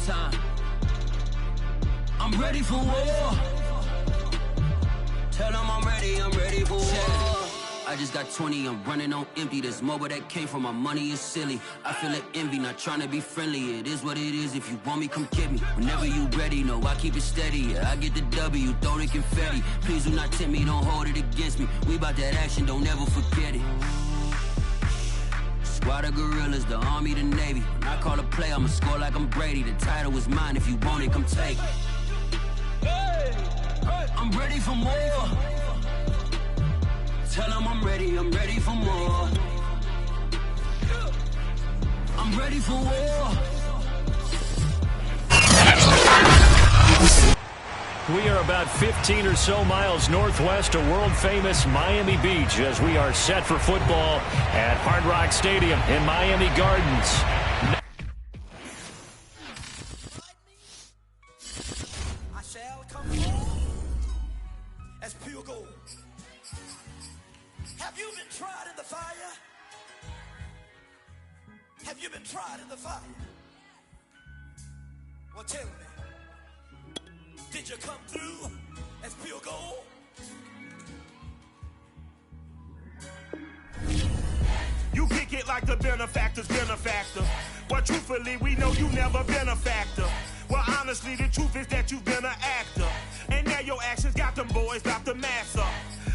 time. I'm ready for war. Tell them I'm ready for war. I just got 20, I'm running on empty. This mobile that came from my money is silly. I feel it envy, not trying to be friendly. It is what it is, if you want me, come get me. Whenever you ready, no, I keep it steady. Yeah, I get the W, throw the confetti. Please do not tempt me, don't hold it against me. We bout that action, don't ever forget it. Squad of gorillas, the army, the navy. When I call a play, I'ma score like I'm Brady. The title is mine, if you want it, come take it. I'm ready for more. Tell them I'm ready for more. I'm ready for war. We are about 15 or so miles northwest of world-famous Miami Beach as we are set for football at Hard Rock Stadium in Miami Gardens. I shall come home as pure gold. Have you been tried in the fire? Have you been tried in the fire? Well, tell me, did you come through as pure gold? You kick it like the benefactor's benefactor. But truthfully, we know you never been a factor. Well, honestly, the truth is that you've been an actor. And now your actions got them boys dropped the mask up.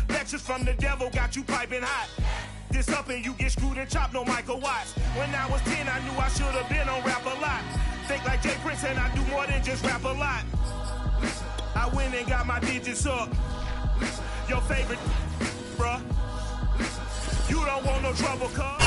Lectures from the devil got you piping hot. This up and you get screwed and chopped, no Michael Watts. When I was 10, I knew I should have been on rap a lot. Think like Jay Prince and I do more than just rap a lot. I went and got my digits up. Your favorite, bruh. You don't want no trouble, cuz.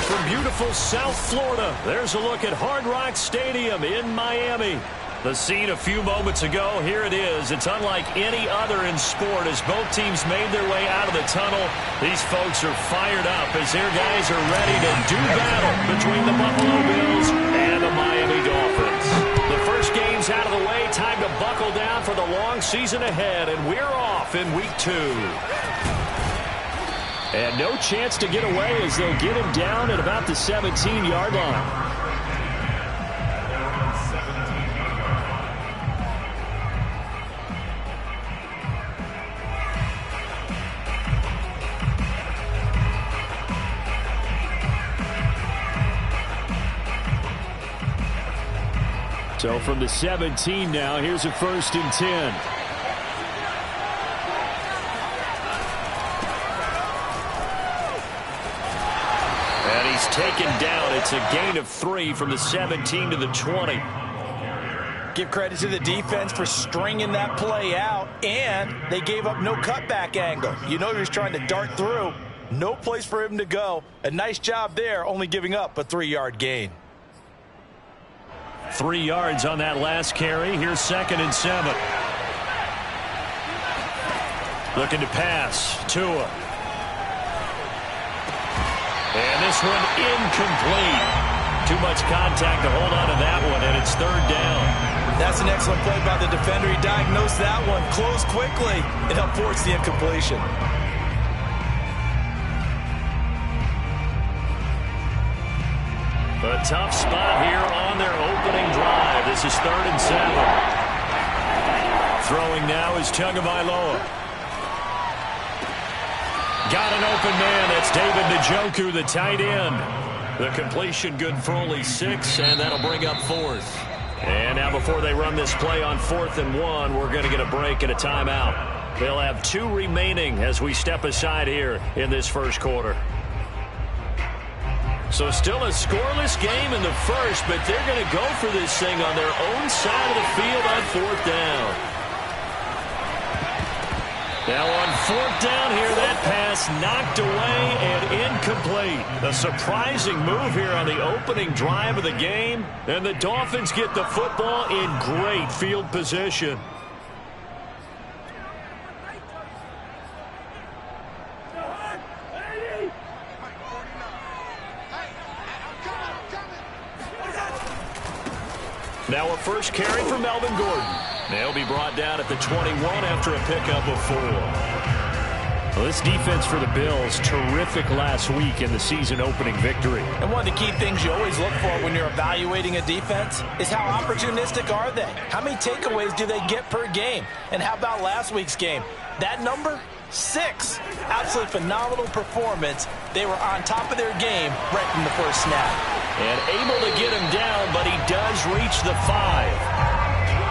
From beautiful South Florida, there's a look at Hard Rock Stadium in Miami. The scene a few moments ago, here it is. It's unlike any other in sport as both teams made their way out of the tunnel. These folks are fired up as their guys are ready to do battle between the Buffalo Bills and the Miami Dolphins. The first game's out of the way. Time to buckle down for the long season ahead, and we're off in week 2. And no chance to get away as they'll get him down at about the 17-yard line. So from the 17 now, here's a 1st and 10. And he's taken down. It's a gain of 3 from the 17 to the 20. Give credit to the defense for stringing that play out, and they gave up no cutback angle. You know he was trying to dart through. No place for him to go. A nice job there, only giving up a 3-yard gain. 3 yards on that last carry. Here's 2nd and 7. Looking to pass. Tua. And this one incomplete. Too much contact to hold on to that one, and it's 3rd down. That's an excellent play by the defender. He diagnosed that one, closed quickly, and helped force the incompletion. A tough spot here on their opening drive. This is 3rd and 7. Throwing now is Tagovailoa. Got an open man. That's David Njoku, the tight end. The completion good for only 6, and that'll bring up 4th. And now before they run this play on 4th and 1, we're going to get a break and a timeout. They'll have 2 remaining as we step aside here in this first quarter. So still a scoreless game in the first, but they're going to go for this thing on their own side of the field on 4th down. Now on 4th down here, that pass knocked away and incomplete. A surprising move here on the opening drive of the game, and the Dolphins get the football in great field position. Now a first carry for Melvin Gordon. They'll be brought down at the 21 after a pickup of 4. Well, this defense for the Bills, terrific last week in the season-opening victory. And one of the key things you always look for when you're evaluating a defense is how opportunistic are they? How many takeaways do they get per game? And how about last week's game? That number? 6. Absolutely phenomenal performance. They were on top of their game right from the first snap. And able to get him down, but he does reach the 5.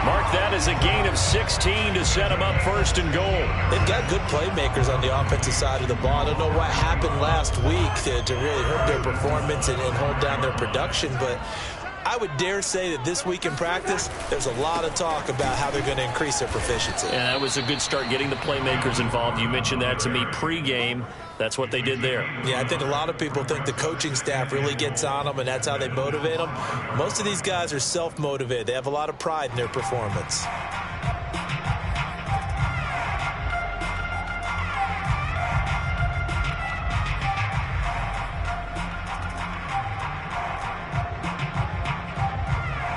Mark that as a gain of 16 to set him up first and goal. They've got good playmakers on the offensive side of the ball. I don't know what happened last week to really hurt their performance and hold down their production, but I would dare say that this week in practice, there's a lot of talk about how they're going to increase their proficiency. And that was a good start, getting the playmakers involved. You mentioned that to me pregame. That's what they did there. Yeah, I think a lot of people think the coaching staff really gets on them, and that's how they motivate them. Most of these guys are self-motivated. They have a lot of pride in their performance.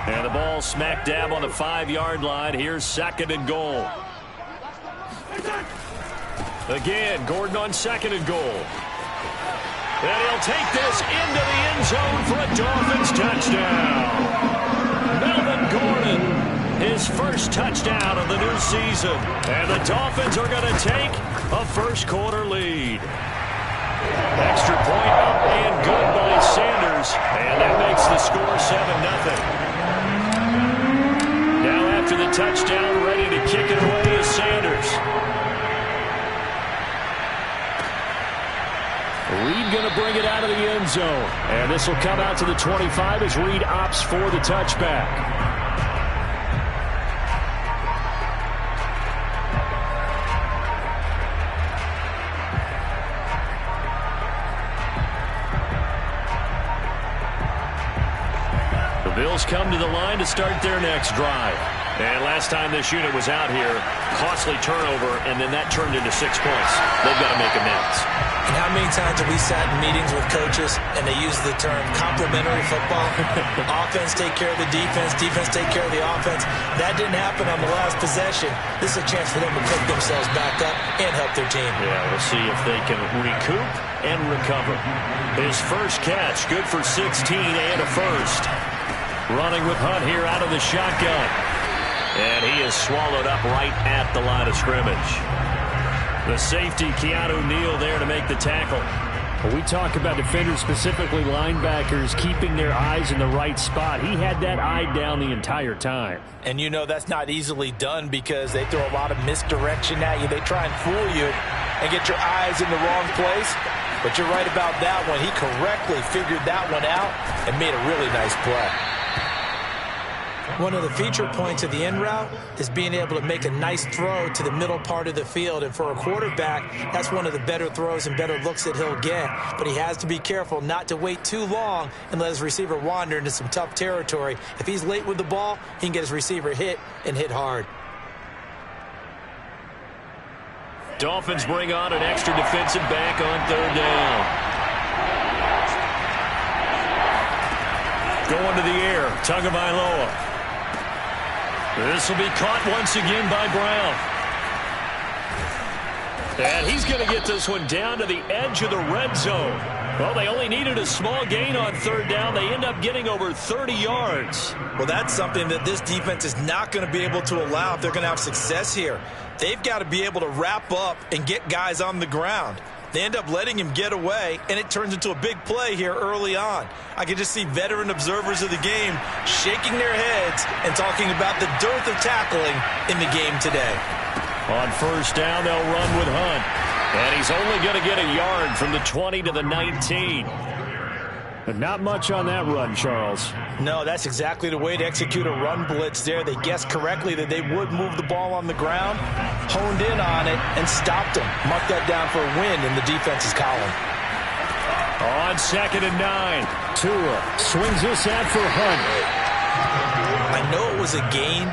And the ball smack dab on the 5-yard line. Here's second and goal. Again, Gordon on second and goal. And he'll take this into the end zone for a Dolphins touchdown. Melvin Gordon, his first touchdown of the new season. And the Dolphins are going to take a first-quarter lead. Extra point up and good by Sanders. And that makes the score 7-0. Now after the touchdown, ready to kick it away is Sanders. Reed going to bring it out of the end zone. And this will come out to the 25 as Reed opts for the touchback. The Bills come to the line to start their next drive. And last time this unit was out here, costly turnover, and then that turned into 6 points. They've got to make amends. And how many times have we sat in meetings with coaches and they use the term complementary football? Offense take care of the defense, defense take care of the offense. That didn't happen on the last possession. This is a chance for them to pick themselves back up and help their team. Yeah, we'll see if they can recoup and recover. His first catch, good for 16 and a first. Running with Hunt here out of the shotgun. And he is swallowed up right at the line of scrimmage. The safety, Keanu Neal, there to make the tackle. When we talk about defenders, specifically linebackers, keeping their eyes in the right spot, he had that eye down the entire time. And you know that's not easily done because they throw a lot of misdirection at you. They try and fool you and get your eyes in the wrong place. But you're right about that one. He correctly figured that one out and made a really nice play. One of the feature points of the in route is being able to make a nice throw to the middle part of the field. And for a quarterback, that's one of the better throws and better looks that he'll get. But he has to be careful not to wait too long and let his receiver wander into some tough territory. If he's late with the ball, he can get his receiver hit and hit hard. Dolphins bring on an extra defensive back on third down. Going to the air, Tagovailoa. This will be caught once again by Brown. And he's going to get this one down to the edge of the red zone. Well, they only needed a small gain on third down. They end up getting over 30 yards. Well, that's something that this defense is not going to be able to allow if they're going to have success here. They've got to be able to wrap up and get guys on the ground. They end up letting him get away, and it turns into a big play here early on. I can just see veteran observers of the game shaking their heads and talking about the dearth of tackling in the game today. On first down, they'll run with Hunt. And he's only going to get a yard from the 20 to the 19. But not much on that run, Charles. No, that's exactly the way to execute a run blitz there. They guessed correctly that they would move the ball on the ground, honed in on it, and stopped them. Mark that down for a win in the defense's column. On 2nd and 9. Tua swings this out for Hunt. I know it was a gain,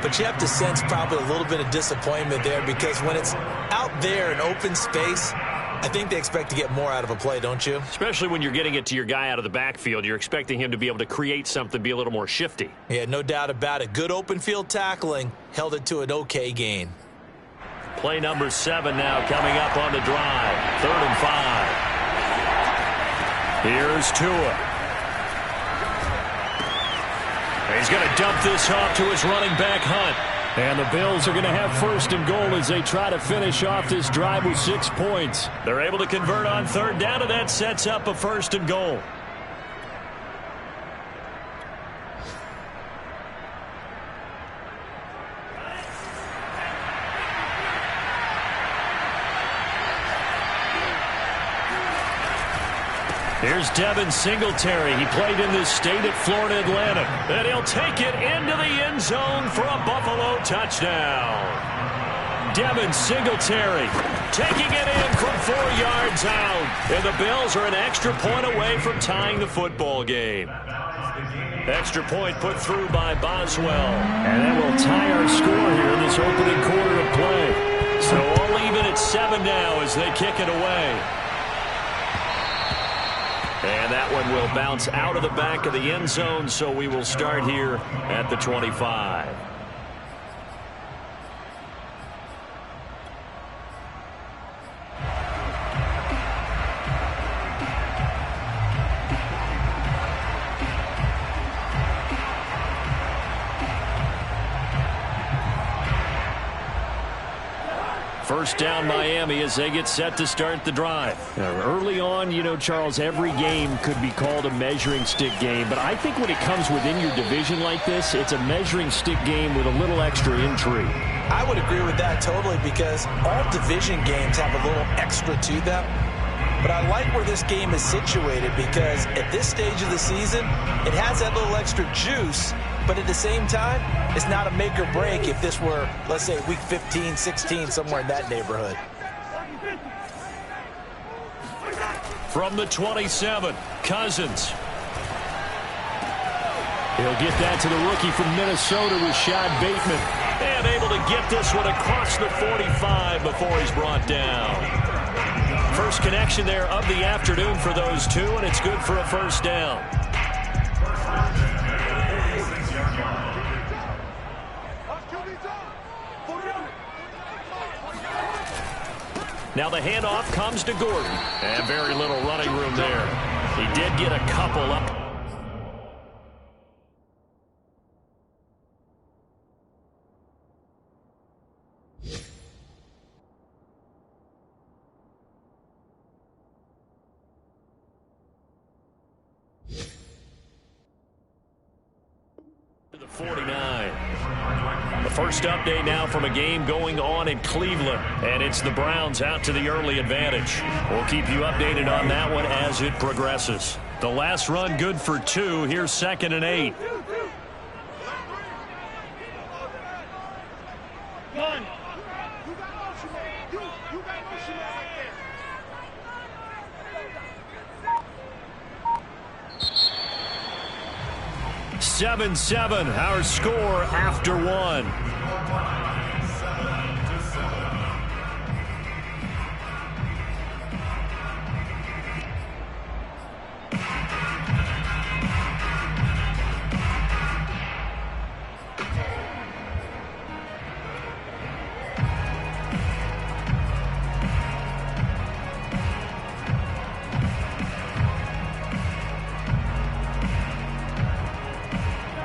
but you have to sense probably a little bit of disappointment there because when it's out there in open space, I think they expect to get more out of a play, don't you? Especially when you're getting it to your guy out of the backfield. You're expecting him to be able to create something, be a little more shifty. Yeah, no doubt about it. Good open field tackling held it to an okay gain. Play number 7 now coming up on the drive. 3rd and 5. Here's Tua. He's going to dump this off to his running back, Hunt. And the Bills are going to have 1st and goal as they try to finish off this drive with 6 points. They're able to convert on 3rd down, and that sets up a 1st and goal. Here's Devin Singletary. He played in this state at Florida Atlantic. And he'll take it into the end zone for a Buffalo touchdown. Devin Singletary taking it in from 4 yards out. And the Bills are an extra point away from tying the football game. Extra point put through by Boswell. And that will tie our score here in this opening quarter of play. So all even at 7 now as they kick it away. And that one will bounce out of the back of the end zone, so we will start here at the 25. First down Miami as they get set to start the drive. Now, early on, you know, Charles, every game could be called a measuring stick game. But I think when it comes within your division like this, it's a measuring stick game with a little extra intrigue. I would agree with that totally because all division games have a little extra to them. But I like where this game is situated because at this stage of the season, it has that little extra juice. But at the same time, it's not a make or break if this were, let's say, week 15, 16, somewhere in that neighborhood. From the 27, Cousins. He'll get that to the rookie from Minnesota with Rashad Bateman. And able to get this one across the 45 before he's brought down. First connection there of the afternoon for those two, and it's good for a 1st down. Now the handoff comes to Gordon. And very little running room there. He did get a couple up. To the 49. The first update now from a game going on in Cleveland, and it's the Browns out to the early advantage. We'll keep you updated on that one as it progresses. The last run good for 2. Here's 2nd and 8. (7-7) our score after 1.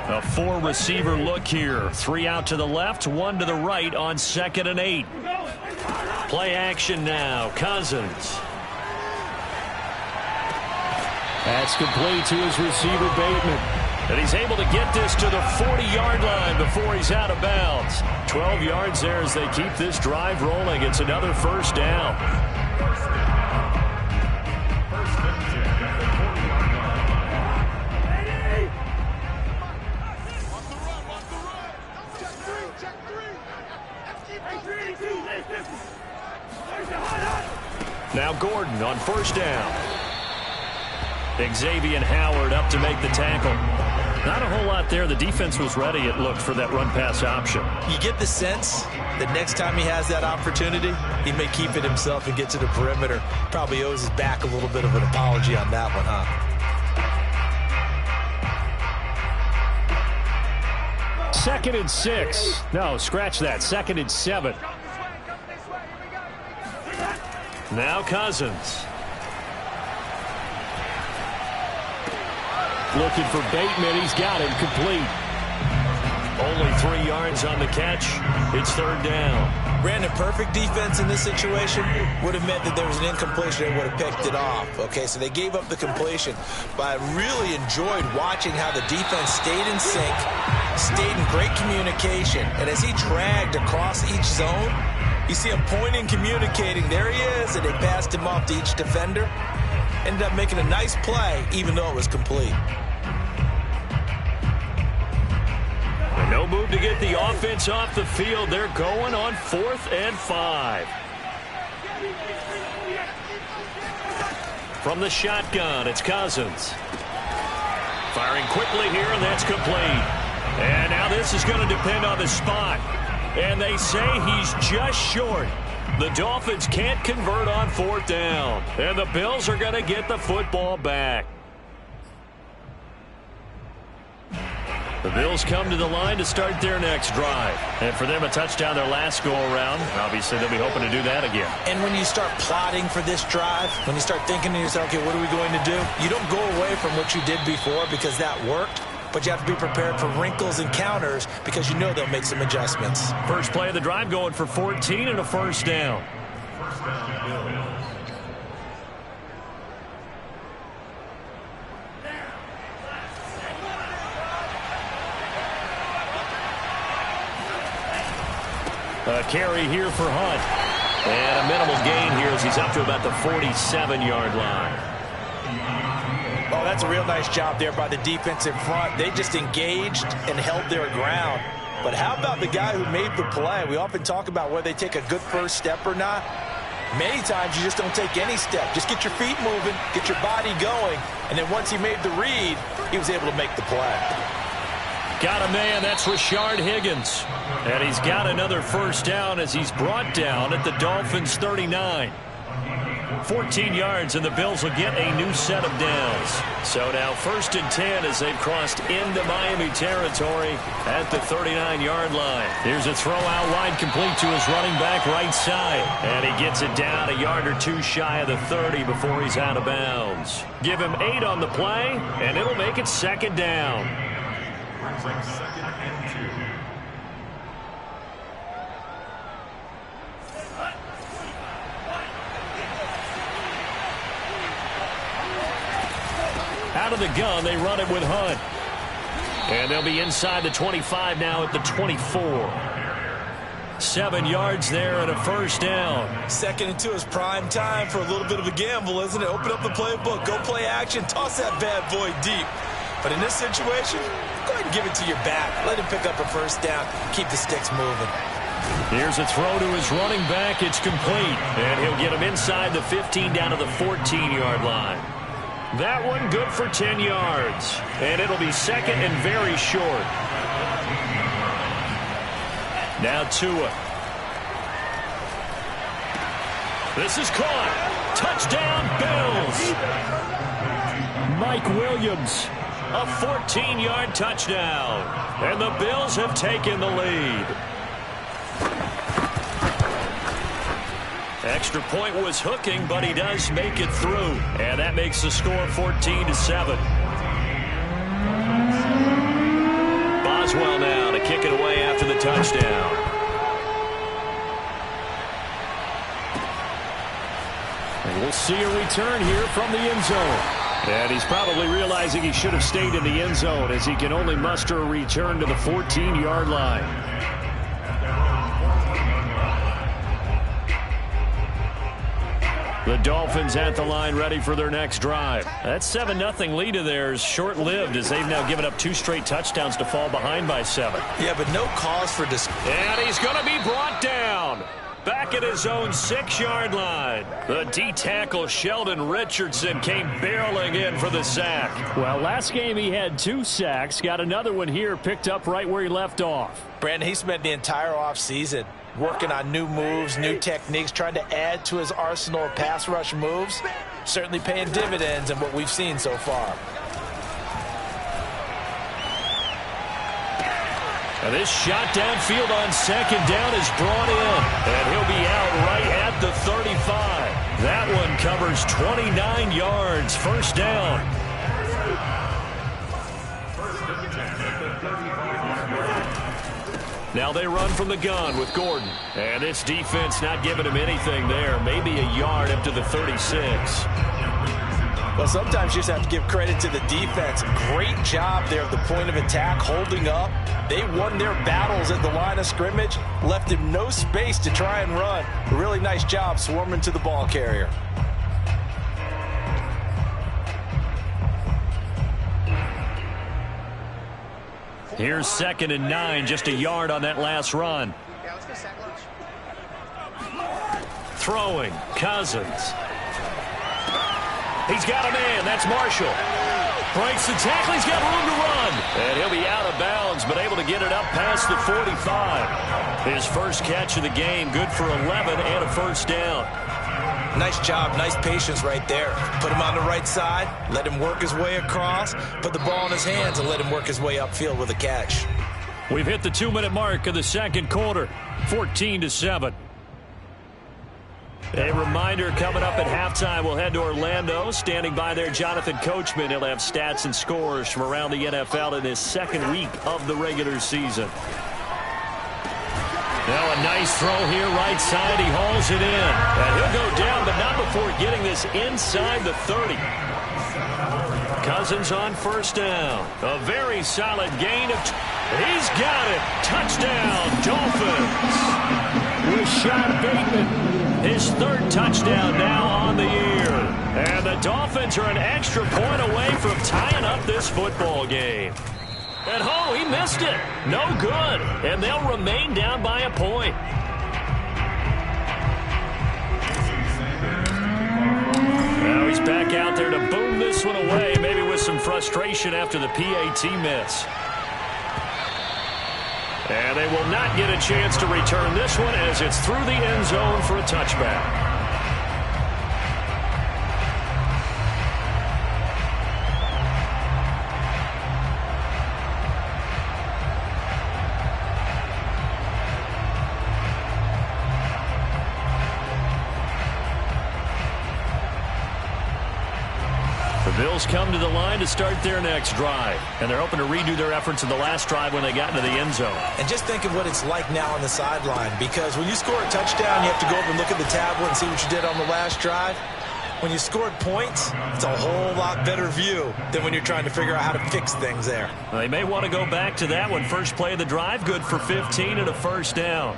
A 4-receiver look here. 3 out to the left, 1 to the right on 2nd and 8. Play action now. Cousins. That's complete to his receiver, Bateman. And he's able to get this to the 40-yard line before he's out of bounds. 12 yards there as they keep this drive rolling. It's another 1st down. Now Gordon on 1st down. Xavier Howard up to make the tackle. Not a whole lot there. The defense was ready, it looked, for that run-pass option. You get the sense that next time he has that opportunity, he may keep it himself and get to the perimeter. Probably owes his back a little bit of an apology on that one, huh? 2nd and 6. No, scratch that. 2nd and 7. Now Cousins. Looking for Bateman. He's got him complete. Only 3 yards on the catch. It's third down. Brandon, perfect defense in this situation would have meant that there was an incompletion. They would have picked it off. Okay, so they gave up the completion. But I really enjoyed watching how the defense stayed in sync, stayed in great communication. And as he dragged across each zone, you see him pointing, communicating. There he is, and they passed him off to each defender. Ended up making a nice play, even though it was complete. No move to get the offense off the field. They're going on 4th and 5. From the shotgun, it's Cousins. Firing quickly here, and that's complete. And now this is going to depend on the spot. And they say he's just short. The Dolphins can't convert on 4th down. And the Bills are going to get the football back. The Bills come to the line to start their next drive. And for them, a touchdown their last go-around. Obviously, they'll be hoping to do that again. And when you start plotting for this drive, when you start thinking to yourself, okay, what are we going to do? You don't go away from what you did before because that worked. But you have to be prepared for wrinkles and counters because you know they'll make some adjustments. First play of the drive going for 14 and a first down. A carry here for Hunt. And a minimal gain here as he's up to about the 47-yard line. Oh, that's a real nice job there by the defense in front. They just engaged and held their ground. But how about the guy who made the play? We often talk about whether they take a good first step or not. Many times you just don't take any step. Just get your feet moving, get your body going, and then once he made the read, he was able to make the play. Got a man, that's Rashard Higgins. And he's got another first down as he's brought down at the Dolphins' 39. 14 yards, and the Bills will get a new set of downs. So now 1st and 10 as they've crossed into Miami territory at the 39-yard line. Here's a throw out wide, complete to his running back right side. And he gets it down a yard or two shy of the 30 before he's out of bounds. Give him 8 on the play, and it'll make it 2nd down. Out of the gun, they run it with Hunt. And they'll be inside the 25 now at the 24. 7 yards there and a first down. 2nd and 2 is prime time for a little bit of a gamble, isn't it? Open up the playbook, go play action, toss that bad boy deep. But in this situation, go ahead and give it to your back. Let him pick up a first down. Keep the sticks moving. Here's a throw to his running back. It's complete. And he'll get him inside the 15 down to the 14-yard line. That one good for 10 yards. And it'll be 2nd and very short. Now Tua. This is caught. Touchdown, Bills. Mike Williams. A 14-yard touchdown. And the Bills have taken the lead. Extra point was hooking, but he does make it through. And that makes the score 14-7. Boswell now to kick it away after the touchdown. And we'll see a return here from the end zone. And he's probably realizing he should have stayed in the end zone as he can only muster a return to the 14-yard line. The Dolphins at the line ready for their next drive. That 7-0 lead of theirs short-lived as they've now given up 2 straight touchdowns to fall behind by 7. Yeah, but no cause for And he's going to be brought down. Back at his own 6-yard line. The D-tackle Sheldon Richardson came barreling in for the sack. Well, last game he had 2 sacks. Got another one here, picked up right where he left off. Brandon, he spent the entire offseason working on new moves, new techniques, trying to add to his arsenal of pass rush moves. Certainly paying dividends in what we've seen so far. And this shot downfield on 2nd down is brought in. And he'll be out right at the 35. That one covers 29 yards. First down. Now they run from the gun with Gordon. And this defense not giving him anything there. Maybe a yard up to the 36. Well, sometimes you just have to give credit to the defense. Great job there at the point of attack, holding up. They won their battles at the line of scrimmage, left him no space to try and run. A really nice job swarming to the ball carrier. Here's 2nd and 9, just a yard on that last run. Throwing, Cousins. He's got a man. That's Marshall. Breaks the tackle. He's got room to run. And he'll be out of bounds, but able to get it up past the 45. His first catch of the game, good for 11 and a first down. Nice job, nice patience right there. Put him on the right side, let him work his way across, put the ball in his hands and let him work his way upfield with a catch. We've hit the 2-minute mark of the second quarter, 14-7. A reminder coming up at halftime, we'll head to Orlando. Standing by there, Jonathan Coachman. He'll have stats and scores from around the NFL in his second week of the regular season. Now a nice throw here, right side. He hauls it in. And he'll go down, but not before getting this inside the 30. Cousins on first down. A very solid gain of... He's got it. Touchdown, Dolphins. Rashad Bateman, his third touchdown now on the year. And the Dolphins are an extra point away from tying up this football game. And oh, he missed it. No good. And they'll remain down by a point. Now he's back out there to boom this one away, maybe with some frustration after the PAT miss. And they will not get a chance to return this one as it's through the end zone for a touchback. Bills come to the line to start their next drive. And they're hoping to redo their efforts in the last drive when they got into the end zone. And just think of what it's like now on the sideline. Because when you score a touchdown, you have to go up and look at the tablet and see what you did on the last drive. When you scored points, it's a whole lot better view than when you're trying to figure out how to fix things there. Well, they may want to go back to that one. First play of the drive, good for 15 and a first down.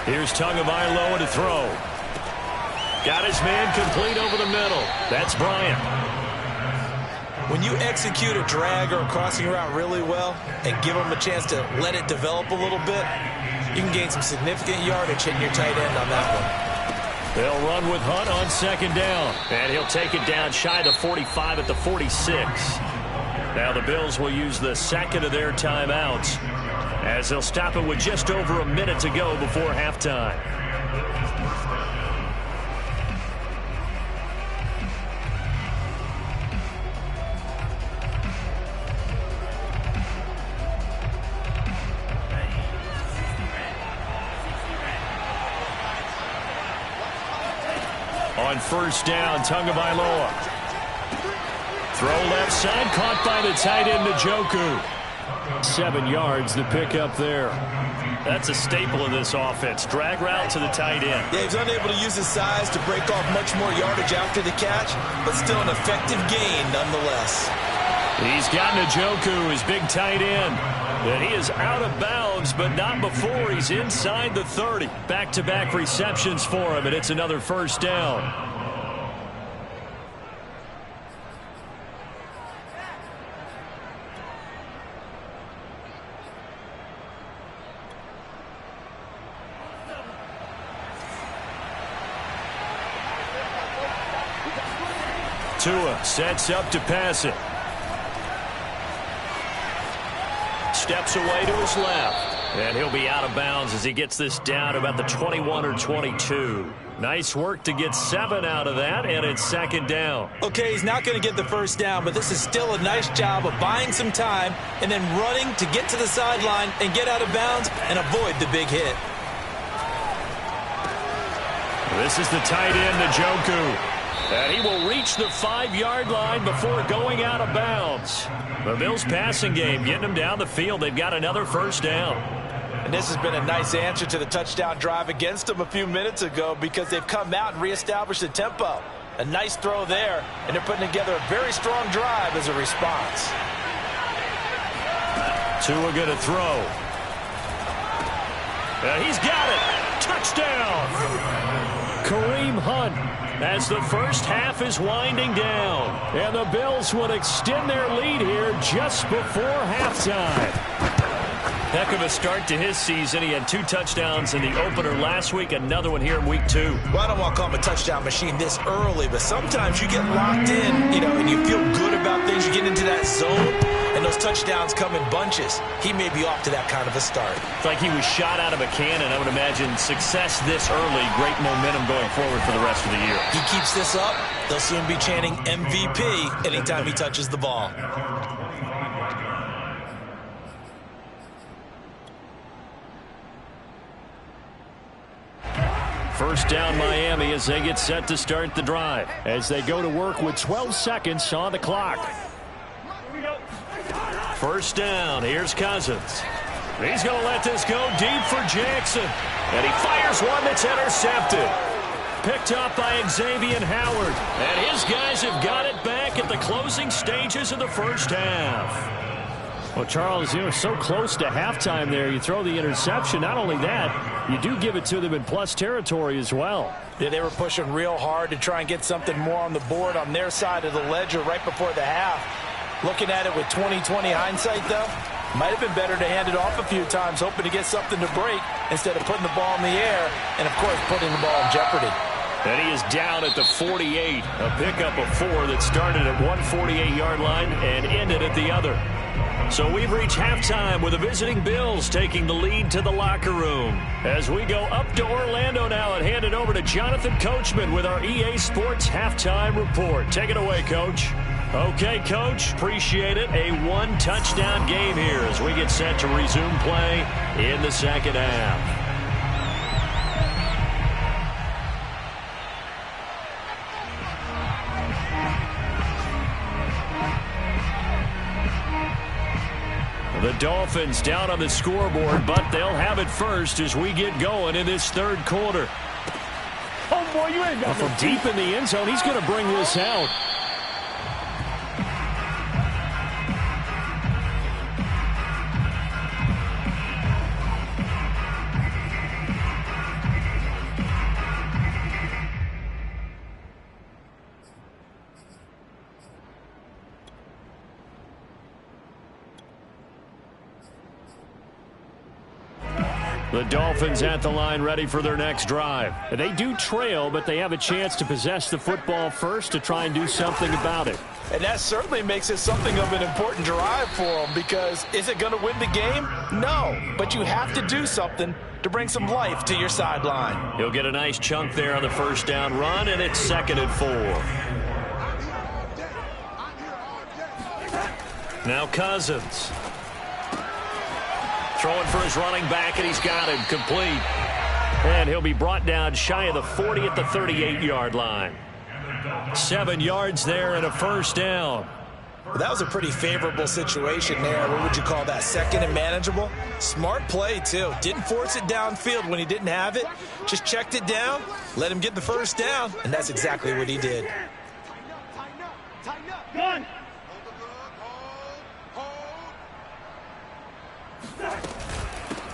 Here's Tagovailoa to throw. Got his man complete over the middle. That's Bryant. When you execute a drag or a crossing route really well and give them a chance to let it develop a little bit, you can gain some significant yardage hitting your tight end on that one. They'll run with Hunt on second down. And he'll take it down shy of the 45 at the 46. Now the Bills will use the second of their timeouts, as they'll stop it with just over a minute to go before halftime. On first down, Tagovailoa. Throw left side, caught by the tight end, Njoku. 7 yards, the pickup there. That's a staple of this offense. Drag route to the tight end. Yeah, he's unable to use his size to break off much more yardage after the catch, but still an effective gain nonetheless. He's got Njoku, his big tight end. And he is out of bounds, but not before he's inside the 30. Back-to-back receptions for him, and it's another first down. Tua sets up to pass it. Steps away to his left. And he'll be out of bounds as he gets this down about the 21 or 22. Nice work to get 7 out of that, and it's second down. Okay, he's not going to get the first down, but this is still a nice job of buying some time and then running to get to the sideline and get out of bounds and avoid the big hit. This is the tight end, Njoku. And he will reach the 5-yard line before going out of bounds. The Bills passing game getting them down the field. They've got another first down. And this has been a nice answer to the touchdown drive against them a few minutes ago because they've come out and reestablished the tempo. A nice throw there, and they're putting together a very strong drive as a response. Tua going to throw. He's got it. Touchdown. Kareem Hunt as the first half is winding down. And the Bills would extend their lead here just before halftime. Heck of a start to his season. He had 2 touchdowns in the opener last week, another one here in week 2. Well, I don't want to call him a touchdown machine this early, but sometimes you get locked in, and you feel good about things. You get into that zone, and those touchdowns come in bunches. He may be off to that kind of a start. It's like he was shot out of a cannon. I would imagine success this early, great momentum going forward for the rest of the year. He keeps this up, they'll soon be chanting MVP anytime he touches the ball. First down Miami as they get set to start the drive. As they go to work with 12 seconds on the clock. First down. Here's Cousins. He's going to let this go deep for Jackson. And he fires one that's intercepted. Picked up by Xavier Howard. And his guys have got it back at the closing stages of the first half. Well, Charles, so close to halftime there. You throw the interception. Not only that, you do give it to them in plus territory as well. Yeah, they were pushing real hard to try and get something more on the board on their side of the ledger right before the half. Looking at it with 20/20 hindsight, though, might have been better to hand it off a few times, hoping to get something to break instead of putting the ball in the air and, of course, putting the ball in jeopardy. And he is down at the 48. A pickup of 4 that started at one 48-yard line and ended at the other. So we've reached halftime with the visiting Bills taking the lead to the locker room. As we go up to Orlando now and hand it over to Jonathan Coachman with our EA Sports Halftime Report. Take it away, Coach. Okay, Coach, appreciate it. A 1-touchdown game here as we get set to resume play in the second half. The Dolphins down on the scoreboard, but they'll have it first as we get going in this third quarter. Oh, boy, you ain't got From deep in the end zone, he's going to bring this out. The Dolphins at the line ready for their next drive. They do trail, but they have a chance to possess the football first to try and do something about it. And that certainly makes it something of an important drive for them because is it going to win the game? No, but you have to do something to bring some life to your sideline. He'll get a nice chunk there on the first down run, and it's 2nd and 4. Now Cousins. Throwing for his running back, and he's got him complete. And he'll be brought down shy of the 40 at the 38-yard line. 7 yards there and a first down. Well, that was a pretty favorable situation there. What would you call that? 2nd and manageable? Smart play, too. Didn't force it downfield when he didn't have it. Just checked it down, let him get the first down, and that's exactly what he did. One.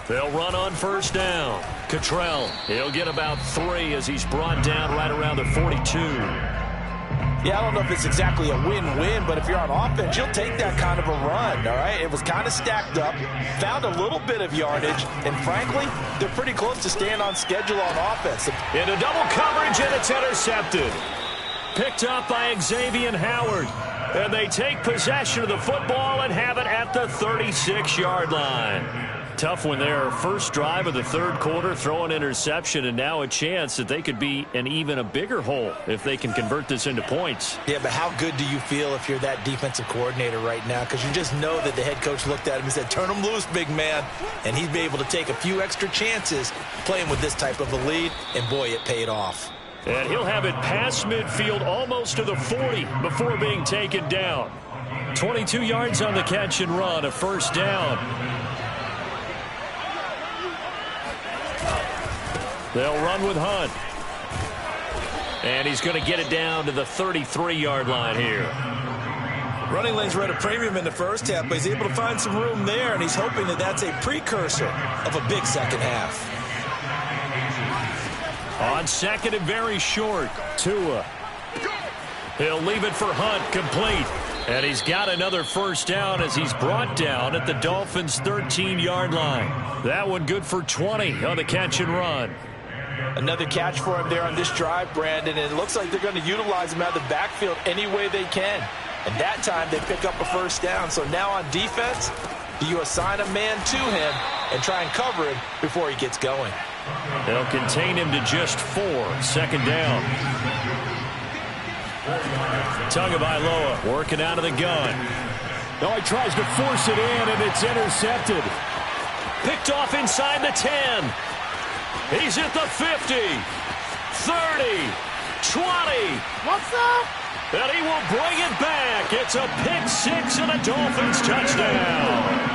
They'll run on first down. Cottrell, he'll get about 3 as he's brought down right around the 42. Yeah, I don't know if it's exactly a win-win, but if you're on offense, you'll take that kind of a run, all right? It was kind of stacked up, found a little bit of yardage, and frankly, they're pretty close to staying on schedule on offense. Into double coverage, and it's intercepted. Picked up by Xavier Howard. And they take possession of the football and have it at the 36-yard line. Tough one there. First drive of the third quarter, throw an interception, and now a chance that they could be in even a bigger hole if they can convert this into points. Yeah, but how good do you feel if you're that defensive coordinator right now? Because you just know that the head coach looked at him and said, turn him loose, big man. And he'd be able to take a few extra chances playing with this type of a lead, and boy, it paid off. And he'll have it past midfield almost to the 40 before being taken down. 22 yards on the catch and run, a first down. They'll run with Hunt. And he's going to get it down to the 33-yard line here. Running lanes were at a premium in the first half, but he's able to find some room there, and he's hoping that that's a precursor of a big second half. On second and very short, Tua. He'll leave it for Hunt, complete. And he's got another first down as he's brought down at the Dolphins' 13-yard line. That one good for 20 on the catch and run. Another catch for him there on this drive, Brandon, and it looks like they're going to utilize him out of the backfield any way they can. And that time they pick up a first down. So now on defense, do you assign a man to him and try and cover him before he gets going? They'll contain him to just 4. Second down. Tagovailoa working out of the gun. Oh, he tries to force it in, and it's intercepted. Picked off inside the 10. He's at the 50, 30, 20. What's up? And he will bring it back. It's a pick 6 and a Dolphins touchdown.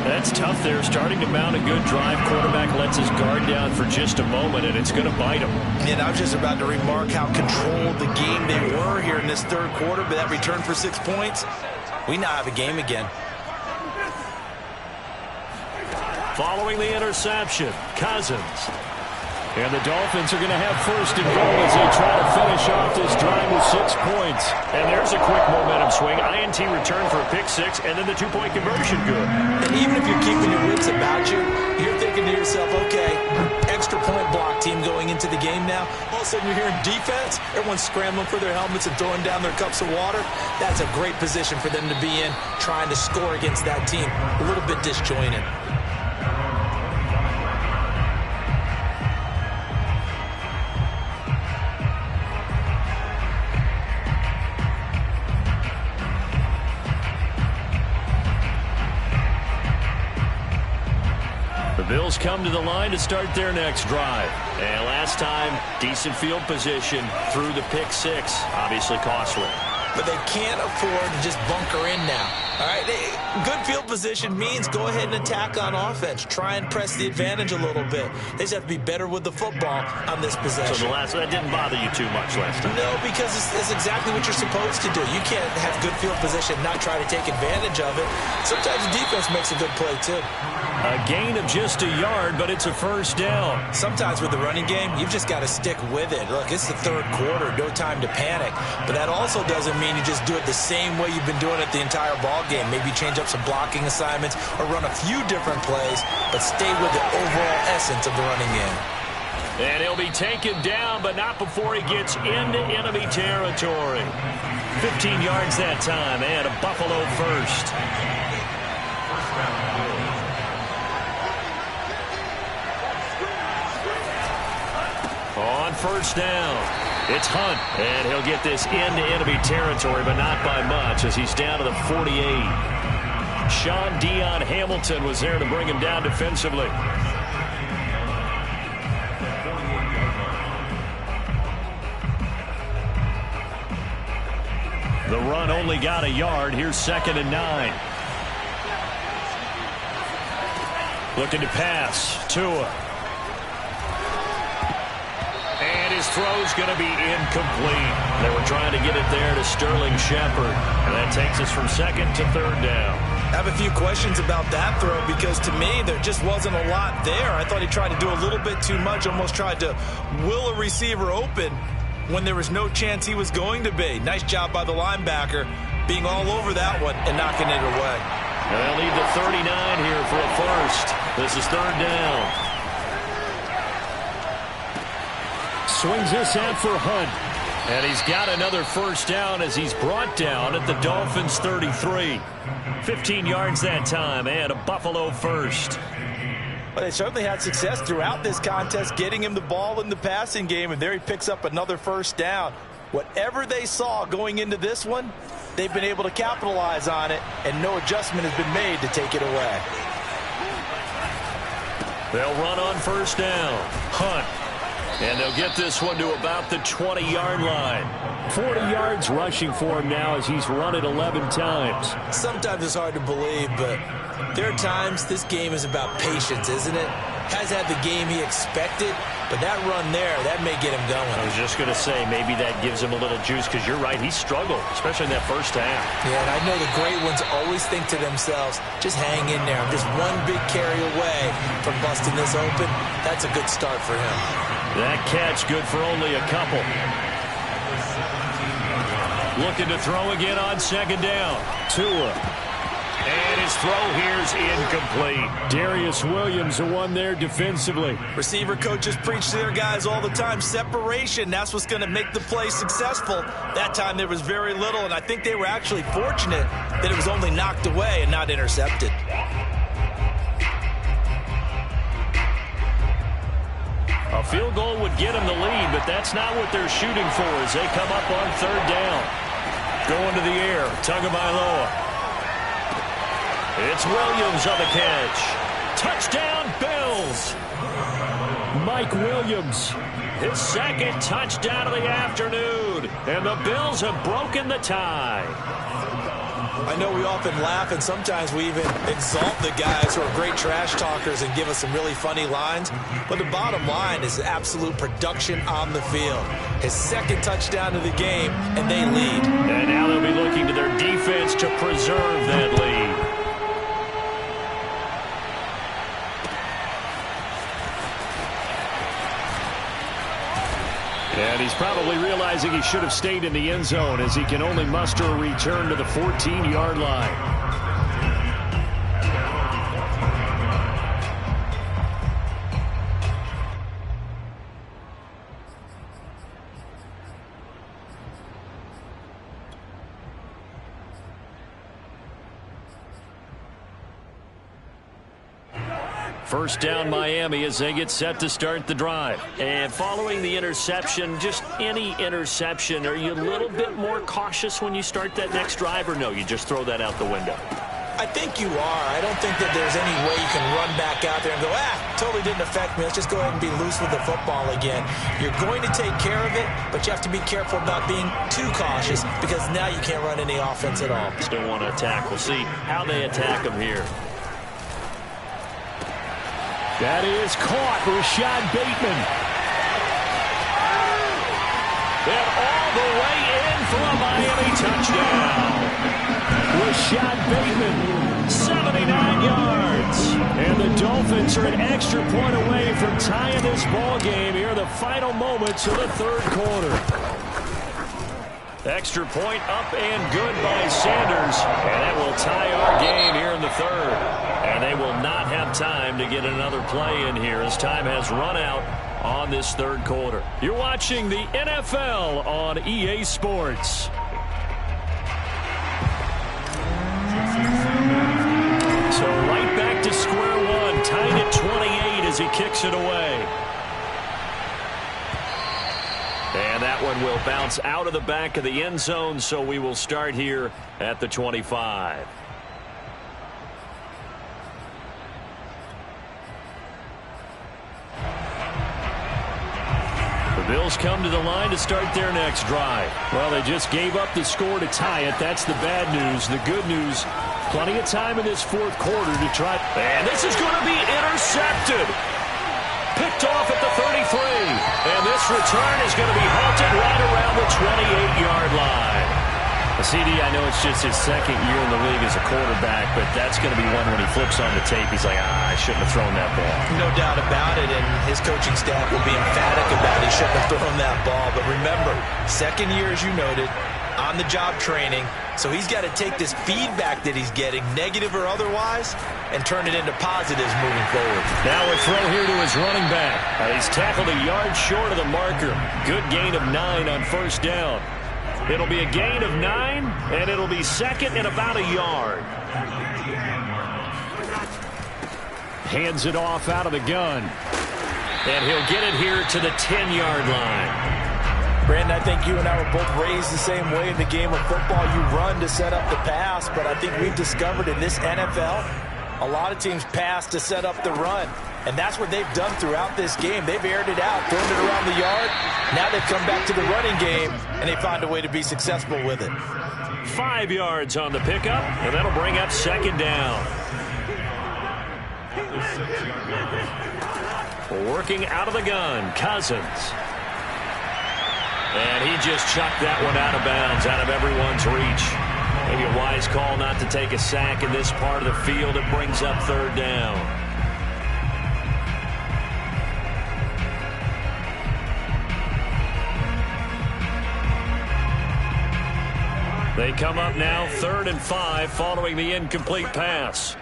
That's tough there, starting to mount a good drive. Quarterback lets his guard down for just a moment, and it's going to bite him. And I was just about to remark how controlled the game they were here in this third quarter, but that return for 6 points, we now have a game again. Following the interception, Cousins. And the Dolphins are going to have first and goal as they try to finish off this drive with 6 points. And there's a quick momentum swing. INT return for a pick 6, and then the 2-point conversion good. And even if you're keeping your wits about you, you're thinking to yourself, okay, extra point block team going into the game now. All of a sudden you're hearing defense. Everyone's scrambling for their helmets and throwing down their cups of water. That's a great position for them to be in, trying to score against that team. A little bit disjointed. Bills come to the line to start their next drive. And last time, decent field position through the pick 6. Obviously costly. But they can't afford to just bunker in now. All right, good field position means go ahead and attack on offense. Try and press the advantage a little bit. They just have to be better with the football on this possession. So that didn't bother you too much last time? No, because it's exactly what you're supposed to do. You can't have good field position and not try to take advantage of it. Sometimes the defense makes a good play, too. A gain of just a yard, but it's a first down. Sometimes with the running game, you've just got to stick with it. Look, it's the third quarter, no time to panic. But that also doesn't mean you just do it the same way you've been doing it the entire ball game. Maybe change up some blocking assignments or run a few different plays, but stay with the overall essence of the running game. And he'll be taken down, but not before he gets into enemy territory. 15 yards that time, and a Buffalo first. On first down, it's Hunt, and he'll get this into enemy territory, but not by much as he's down to the 48. Sean Dion Hamilton was there to bring him down defensively. The run only got a yard. Here's 2nd and 9. Looking to pass. Tua. And his throw's going to be incomplete. They were trying to get it there to Sterling Shepard. And that takes us from 2nd to 3rd down. I have a few questions about that throw because to me there just wasn't a lot there. I thought he tried to do a little bit too much, almost tried to will a receiver open when there was no chance he was going to be. Nice job by the linebacker being all over that one and knocking it away. And they'll need the 39 here for a first. This is 3rd down. Swings this out for Hunt. And he's got another first down as he's brought down at the Dolphins' 33. 15 yards that time and a Buffalo first. Well, they certainly had success throughout this contest, getting him the ball in the passing game, and there he picks up another first down. Whatever they saw going into this one, they've been able to capitalize on it, and no adjustment has been made to take it away. They'll run on first down. Hunt. And they'll get this one to about the 20-yard line. 40 yards rushing for him now as he's run it 11 times. Sometimes it's hard to believe, but there are times this game is about patience, isn't it? Has had the game he expected, but that run there, that may get him going. I was just going to say, maybe that gives him a little juice, because you're right, he struggled, especially in that first half. Yeah, and I know the great ones always think to themselves, just hang in there. I'm just one big carry away from busting this open. That's a good start for him. That catch good for only a couple. Looking to throw again on second down. Tua. And his throw here's incomplete. Darius Williams, the one there defensively. Receiver coaches preach to their guys all the time. Separation, that's what's going to make the play successful. That time there was very little, and I think they were actually fortunate that it was only knocked away and not intercepted. A field goal would get them the lead, but that's not what they're shooting for as they come up on third down. Going to the air, Tagovailoa. It's Williams on the catch. Touchdown, Bills. Mike Williams. His second touchdown of the afternoon. And the Bills have broken the tie. I know we often laugh, and sometimes we even exalt the guys who are great trash talkers and give us some really funny lines. But the bottom line is absolute production on the field. His second touchdown of the game, and they lead. And now they'll be looking to their defense to preserve that lead. And he's probably realizing he should have stayed in the end zone as he can only muster a return to the 14-yard line. First down Miami as they get set to start the drive. And following the interception, just any interception, are you a little bit more cautious when you start that next drive, or no, you just throw that out the window? I think you are. I don't think that there's any way you can run back out there and go, totally didn't affect me. Let's just go ahead and be loose with the football again. You're going to take care of it, but you have to be careful about being too cautious because now you can't run any offense at all. Still want to attack. We'll see how they attack him here. That is caught. Rashad Bateman. And all the way in for a Miami touchdown. Rashad Bateman, 79 yards. And the Dolphins are an extra point away from tying this ball game here in the final moments of the third quarter. Extra point up and good by Sanders. And that will tie our game here in the third. And they will not have time to get another play in here as time has run out on this third quarter. You're watching the NFL on EA Sports. So right back to square one, tied at 28 as he kicks it away. And that one will bounce out of the back of the end zone, so we will start here at the 25. The Bills come to the line to start their next drive. Well, they just gave up the score to tie it. That's the bad news. The good news, plenty of time in this fourth quarter to try. And this is going to be intercepted. Picked off at the 33. And this return is going to be halted right around the 28-yard line. CD, I know it's just his second year in the league as a quarterback, but that's going to be one when he flips on the tape. He's like, I shouldn't have thrown that ball. No doubt about it, and his coaching staff will be emphatic about he shouldn't have thrown that ball. But remember, second year, as you noted, on-the-job training. So he's got to take this feedback that he's getting, negative or otherwise, and turn it into positives moving forward. Now a throw here to his running back. He's tackled a yard short of the marker. Good gain of 9 on first down. It'll be a gain of 9, and it'll be second and about a yard. Hands it off out of the gun. And he'll get it here to the 10-yard line. Brandon, I think you and I were both raised the same way in the game of football. You run to set up the pass, but I think we've discovered in this NFL, a lot of teams pass to set up the run. And that's what they've done throughout this game. They've aired it out, thrown it around the yard. Now they've come back to the running game, and they find a way to be successful with it. 5 yards on the pickup, and that'll bring up second down. Working out of the gun, Cousins. And he just chucked that one out of bounds, out of everyone's reach. Maybe a wise call not to take a sack in this part of the field. It brings up third down. They come up now 3rd and 5 following the incomplete pass.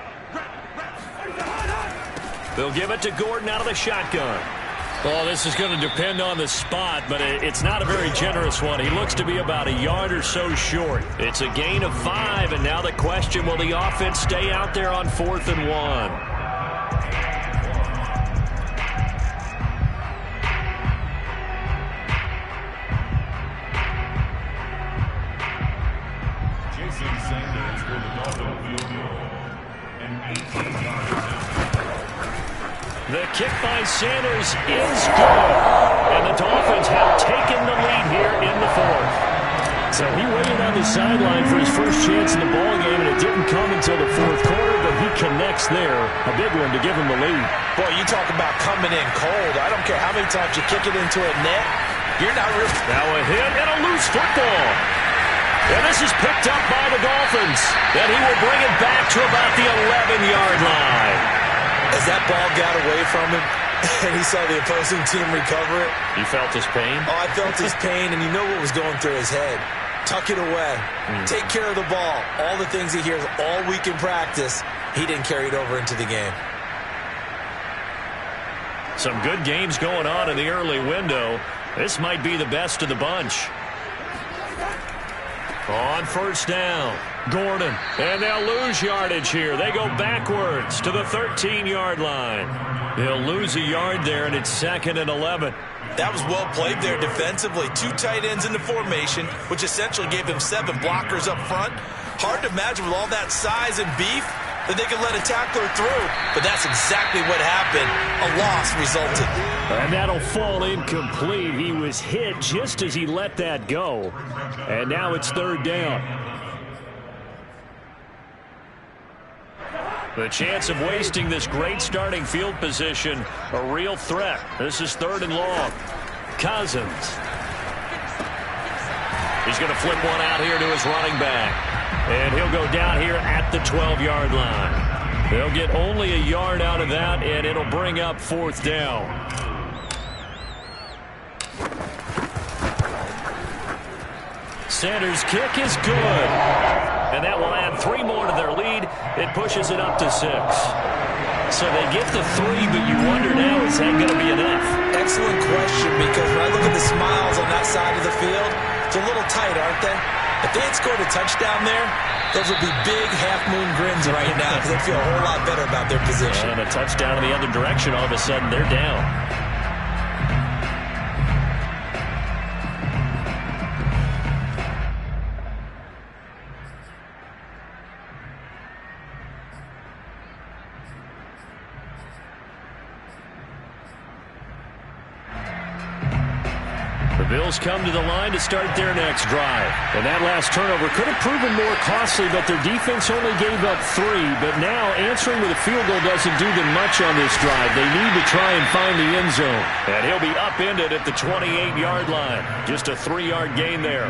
They'll give it to Gordon out of the shotgun. Well, this is going to depend on the spot, but it's not a very generous one. He looks to be about a yard or so short. It's a gain of 5, and now the question, will the offense stay out there on 4th and 1? The kick by Sanders is good. And the Dolphins have taken the lead here in the 4th. So he waited on the sideline for his first chance in the ballgame, and it didn't come until the 4th quarter, but he connects there. A big one to give him the lead. Boy, you talk about coming in cold. I don't care how many times you kick it into a net. You're not really... Now a hit and a loose football. And this is picked up by the Dolphins. And he will bring it back to about the 11-yard line. As that ball got away from him and he saw the opposing team recover it. You felt his pain? Oh, I felt his pain, and you know what was going through his head. Tuck it away. Take care of the ball. All the things he hears all week in practice, he didn't carry it over into the game. Some good games going on in the early window. This might be the best of the bunch. On first down, Gordon, and they'll lose yardage here. They go backwards to the 13-yard line. They'll lose a yard there, and it's 2nd and 11. That was well played there defensively. 2 tight ends in the formation, which essentially gave them 7 blockers up front. Hard to imagine with all that size and beef that they could let a tackler through, but that's exactly what happened. A loss resulted. And that'll fall incomplete. He was hit just as he let that go. And now it's 3rd down. The chance of wasting this great starting field position, a real threat. This is 3rd and long. Cousins. He's going to flip one out here to his running back. And he'll go down here at the 12-yard line. They'll get only a yard out of that, and it'll bring up 4th down. Sanders' kick is good. And that will add 3 more to their lead. It pushes it up to 6. So they get the 3, but you wonder now, is that going to be enough? Excellent question, because when I look at the smiles on that side of the field, it's a little tight, aren't they? If they had scored a touchdown there, those would be big half-moon grins right now because they feel a whole lot better about their position. And a touchdown in the other direction, all of a sudden they're down. The Bills come to the line to start their next drive. And that last turnover could have proven more costly, but their defense only gave up 3. But now answering with a field goal doesn't do them much on this drive. They need to try and find the end zone. And he'll be upended at the 28-yard line. Just a 3-yard gain there.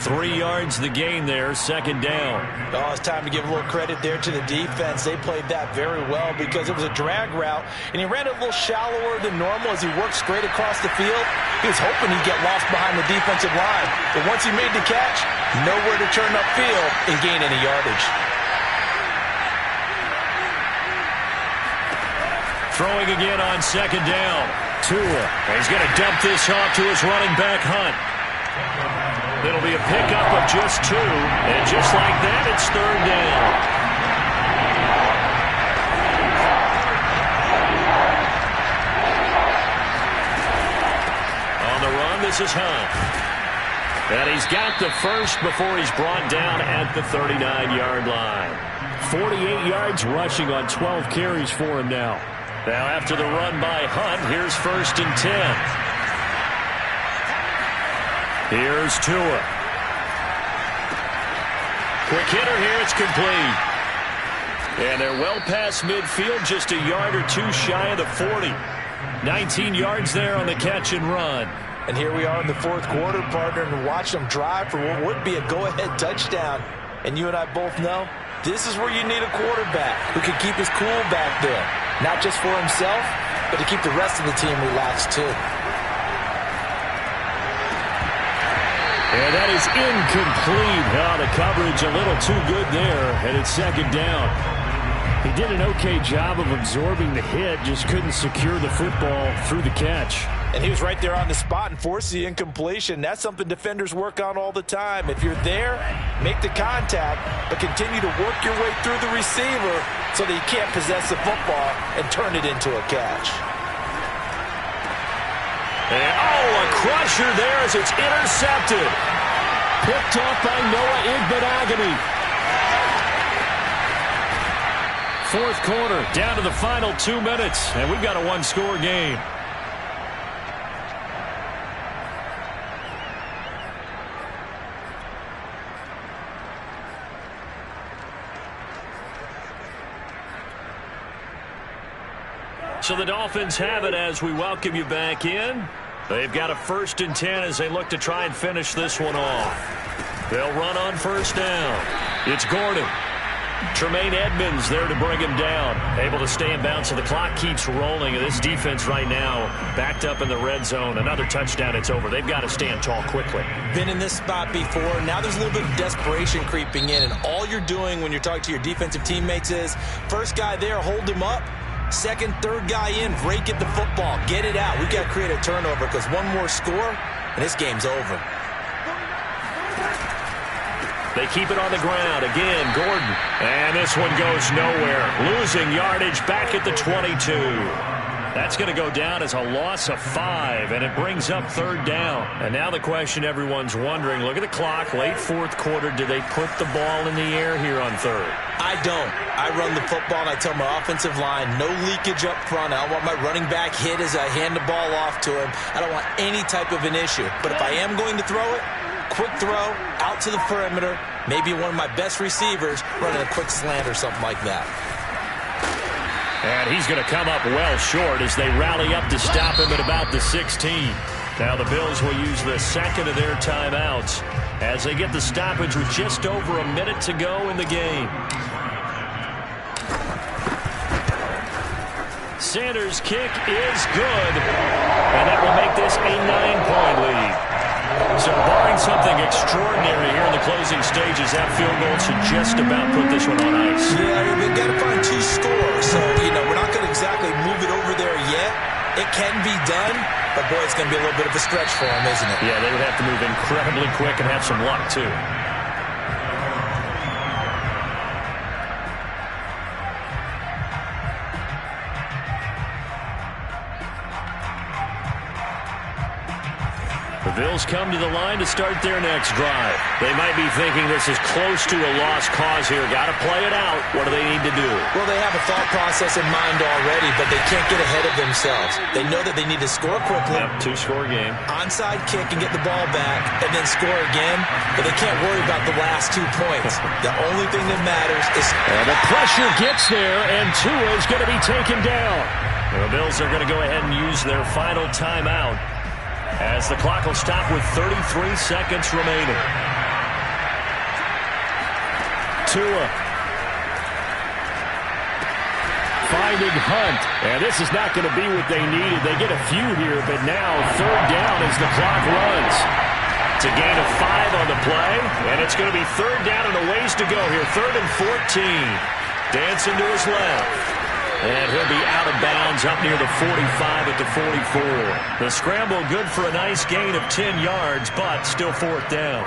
3 yards the gain there, 2nd down. Oh, it's time to give a little credit there to the defense. They played that very well because it was a drag route, and he ran it a little shallower than normal as he worked straight across the field. He was hoping he'd get lost lost behind the defensive line. But once he made the catch, nowhere to turn upfield and gain any yardage. Throwing again on second down. Tua. He's going to dump this off to his running back, Hunt. It'll be a pickup of just 2. And just like that, it's third down. On the run, this is Hunt. And he's got the first before he's brought down at the 39-yard line. 48 yards rushing on 12 carries for him now. Now after the run by Hunt, here's 1st and 10. Here's Tua. Quick hitter here, it's complete. And they're well past midfield, just a yard or 2 shy of the 40. 19 yards there on the catch and run. And here we are in the 4th quarter, partner, and watch them drive for what would be a go-ahead touchdown. And you and I both know this is where you need a quarterback who can keep his cool back there. Not just for himself, but to keep the rest of the team relaxed too. And that is incomplete. The coverage a little too good there, and it's 2nd down. He did an okay job of absorbing the hit, just couldn't secure the football through the catch. And he was right there on the spot and forced the incompletion. That's something defenders work on all the time. If you're there, make the contact, but continue to work your way through the receiver so that you can't possess the football and turn it into a catch. And, a crusher there as it's intercepted. Picked off by Noah Igbenogany. 4th quarter, down to the final 2 minutes, and we've got a 1-score game. So the Dolphins have it as we welcome you back in. They've got a 1st and 10 as they look to try and finish this one off. They'll run on 1st down. It's Gordon. Tremaine Edmonds there to bring him down. Able to stay in bounds, so the clock keeps rolling. This defense right now backed up in the red zone. Another touchdown, it's over. They've got to stand tall quickly. Been in this spot before. Now there's a little bit of desperation creeping in, and all you're doing when you're talking to your defensive teammates is, first guy there, hold him up. Second, third guy in, break at the football. Get it out. We've got to create a turnover because one more score, and this game's over. They keep it on the ground. Again, Gordon. And this one goes nowhere. Losing yardage back at the 22. That's going to go down as a loss of 5, and it brings up 3rd down. And now the question everyone's wondering, look at the clock, late 4th quarter, do they put the ball in the air here on 3rd? I don't. I run the football, and I tell my offensive line, no leakage up front. I don't want my running back hit as I hand the ball off to him. I don't want any type of an issue. But if I am going to throw it, quick throw, out to the perimeter, maybe one of my best receivers running a quick slant or something like that. And he's going to come up well short as they rally up to stop him at about the 16. Now the Bills will use the 2nd of their timeouts as they get the stoppage with just over a minute to go in the game. Sanders' kick is good, and that will make this a 9-point lead. So barring something extraordinary here in the closing stages, that field goal should just about put this one on ice. Yeah, we've got to find 2 scores. So, we're not going to exactly move it over there yet. It can be done, but boy, it's going to be a little bit of a stretch for them, isn't it? Yeah, they would have to move incredibly quick and have some luck, too. The Bills come to the line to start their next drive. They might be thinking this is close to a lost cause here. Got to play it out. What do they need to do? Well, they have a thought process in mind already, but they can't get ahead of themselves. They know that they need to score quickly. Yep, 2-score game. Onside kick and get the ball back, and then score again. But they can't worry about the last 2 points. The only thing that matters is... And the pressure gets there, and Tua is going to be taken down. The Bills are going to go ahead and use their final timeout as the clock will stop with 33 seconds remaining. Tua. finding Hunt. And this is not going to be what they needed. They get a few here, but now third down as the clock runs. It's a gain of 5 on the play, and it's going to be third down and a ways to go here. 3rd and 14. Dancing to his left. And he'll be out of bounds up near the 45 at the 44. The scramble good for a nice gain of 10 yards, but still 4th down.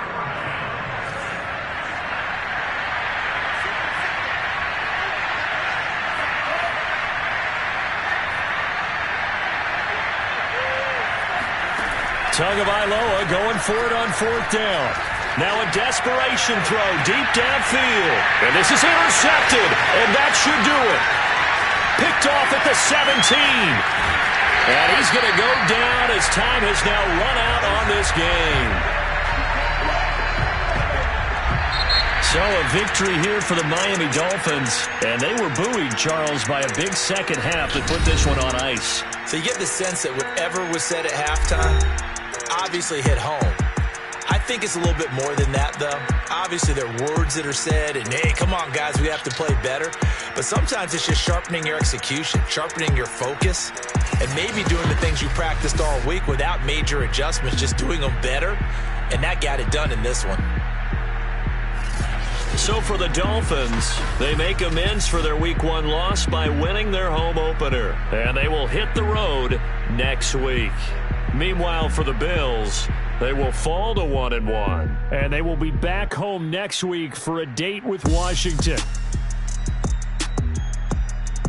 Tagovailoa going for it on 4th down. Now a desperation throw deep downfield. And this is intercepted, and that should do it. Picked off at the 17. And he's going to go down as time has now run out on this game. So a victory here for the Miami Dolphins. And they were buoyed, Charles, by a big second half that put this one on ice. So you get the sense that whatever was said at halftime obviously hit home. I think it's a little bit more than that, though. Obviously, there are words that are said, and, hey, come on, guys, we have to play better. But sometimes it's just sharpening your execution, sharpening your focus, and maybe doing the things you practiced all week without major adjustments, just doing them better. And that got it done in this one. So for the Dolphins, they make amends for their Week 1 loss by winning their home opener. And they will hit the road next week. Meanwhile, for the Bills, they will fall to 1-1. And they will be back home next week for a date with Washington.